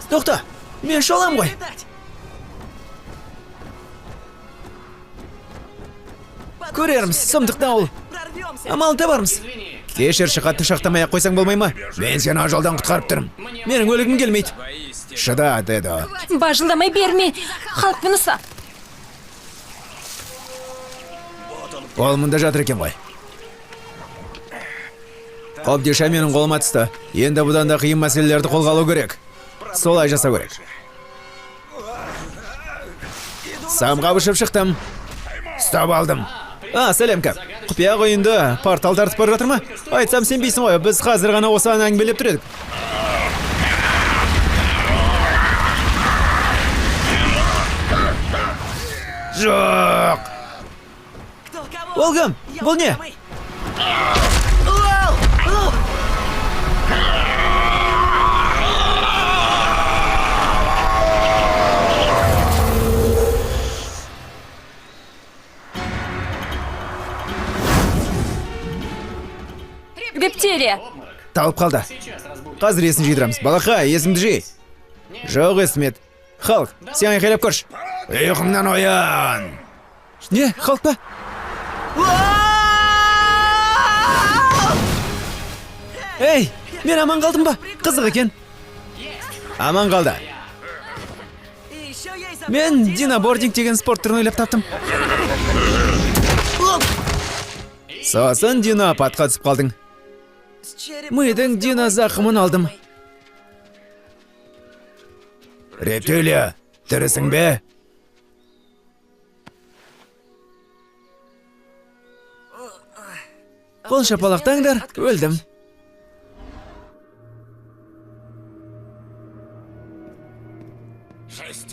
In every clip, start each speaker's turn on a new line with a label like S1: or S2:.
S1: Тоқта, мен шалам ғой. Көрерміз, сұмдық дауыл. Амал табармыз. Кешірші, қатты шақтамай-ақ қойсаң болмай ма? Мен сені ажалдан құтқарып тұрмын. Менің өлігім келмейді. Шыда, Дедо.
S2: Бажылдамай берме. Халықпен ұса.
S1: Ол мұнда жатыр екен ғой. Қобдиша менің қолыма түсті. Енді бұдан да қиын мәселелерді қолға алу керек. Солай жасау керек. Самға ұшып шықтым. Ұстап алдым. Сәлем кәп. Құпия қойынды портал тартып бара жатыр ма? Айтсам сенбейсің ғой, біз қазір ғана осыған әңгімелеп тұр едік. Жоқ! Ол кім? Бұл не?
S2: Гептерия.
S1: Талып қалды. Қазір есін жидырамыз. Балақа, есіңді жей. Жоқ естімеді. Халк, сен айқайлап көрш. Ұйқыңнан оян. Не, Халк па? Ей, мен аман қалдым ба? Қызық екен. Аман қалды. Мен динобординг деген спорт түрін ойлап таптым. Сосын Дино апатқа түсіп қалдың. Мидың Дино зақымын алдым. Рептилия, тірісің бе? Қол шапалақтаңдар, өлдім.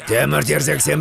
S1: Темір терсек сен